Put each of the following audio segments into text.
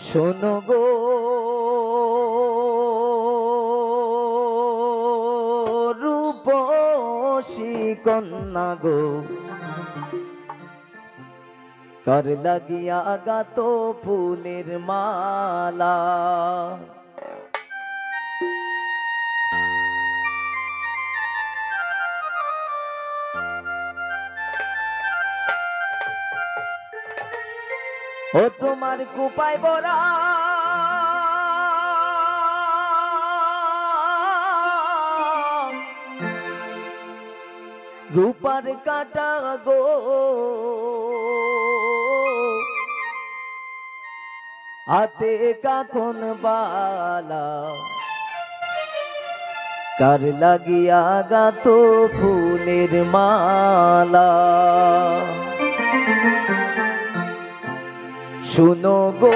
শোনো গো রূপসী কন্যা গো, কার লাগিয়া গাত ফুলের মালা। ও তোমার কুপায় বরা রূপার কাটা গো, হাতে কাখন বালা, কার লাগিয়া গাত ফুলের মালা। শুনো গো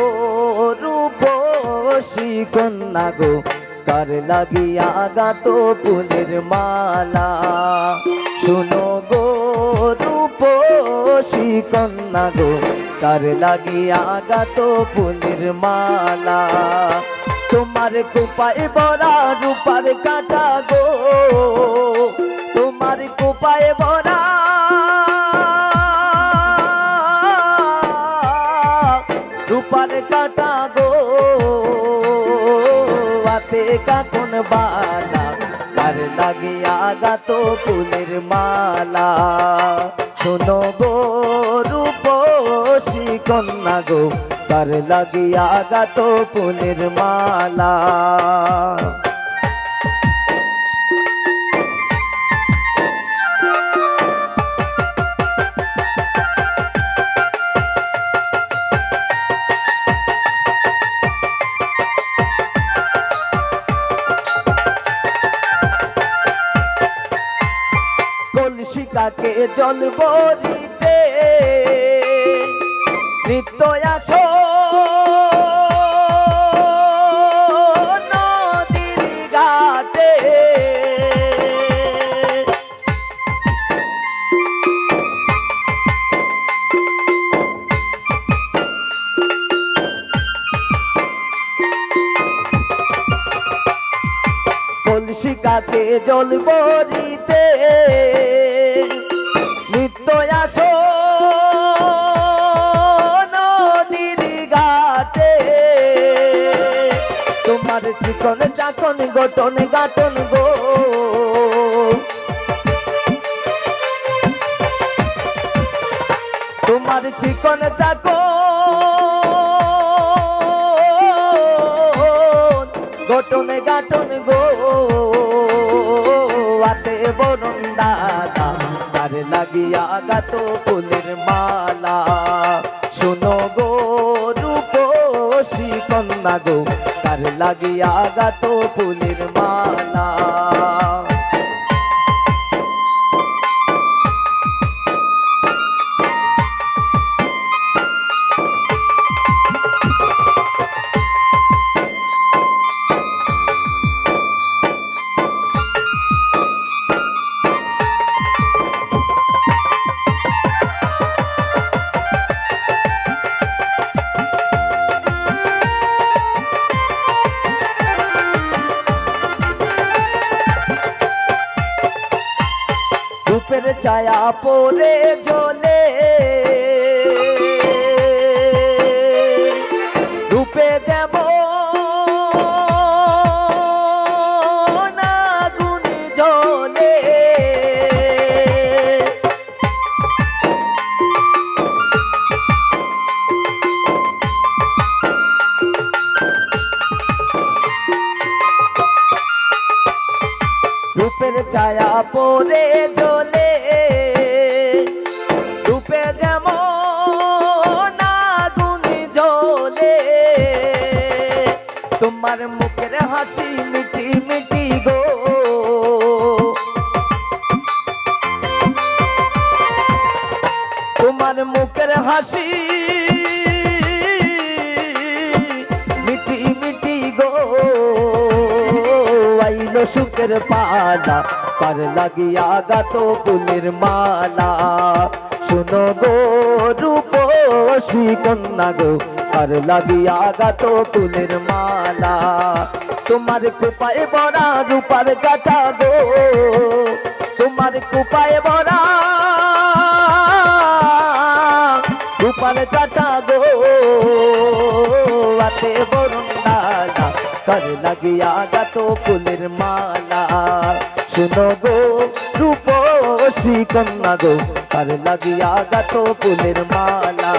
রূপসী কন্যা গো, কার লাগিয়া গাত ফুলের মালা। শুনো গো রূপসী কন্যা গো, কার লাগিয়া গাত ফুলের মালা। তোমার কুপায় বরা রূপার কাটা গো, তোমার কুপায় বরা রূপার কাটা গো, হাতে কাখন বালা, কার লাগিয়া গাত ফুলের মালা। শোনো গো রূপসী কন্যা গো, কার লাগিয়া গাত ফুলের মালা। কলসিকাকে জল ভরিতে নিত্য আসো নদীর ঘাটে। কলসিকাকে জল ভরিতে নিত্য আসো নদীর ঘাটে। তোমার চিকন চাকন গঠন গাটন গো, তোমার চিকন চাকন গঠন গাটন গো, হাতে বরণ দাদা, কার লাগিয়া গাত ফুলের মালা। শোনো গো রূপসী কন্যা গো, কার লাগিয়া গাত ফুলের মালা। রূপের ছায়া পড়ে জ্বলে, রূপে যেমন আগুন জ্বলে। রূপের ছায়া পড়ে জ্বলে, রূপে যেমন আগুন জ্বলে। তোমার মুখের হাসি মিটি মিটি গো, তোমার মুখের হাসি মিটি মিটি গো, আইলো সুখের পালা, কার লাগিয়া গাত ফুলের মালা। শোনো গো রূপসী কন্যা গো, কার লাগিয়া গাতো ফুলের মালা তোমার কুপায় বড়া রূপার গাথা গো তোমার কুপায় বড়া রূপার গাথা গো আতে বরুণ ডালা কার লাগিয়া গাতো ফুলের মালা শুনো গো রূপসী কন্যা গো কার লাগিয়া গাতো ফুলের মালা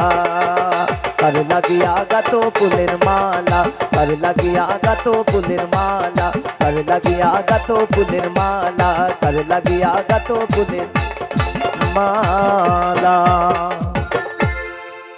কার লাগিয়া গাতো ফুলের মালা কার লাগিয়া গাতো ফুলের মালা কার লাগিয়া গাতো ফুলের মালা কার লাগিয়া গাতো ফুলের মালা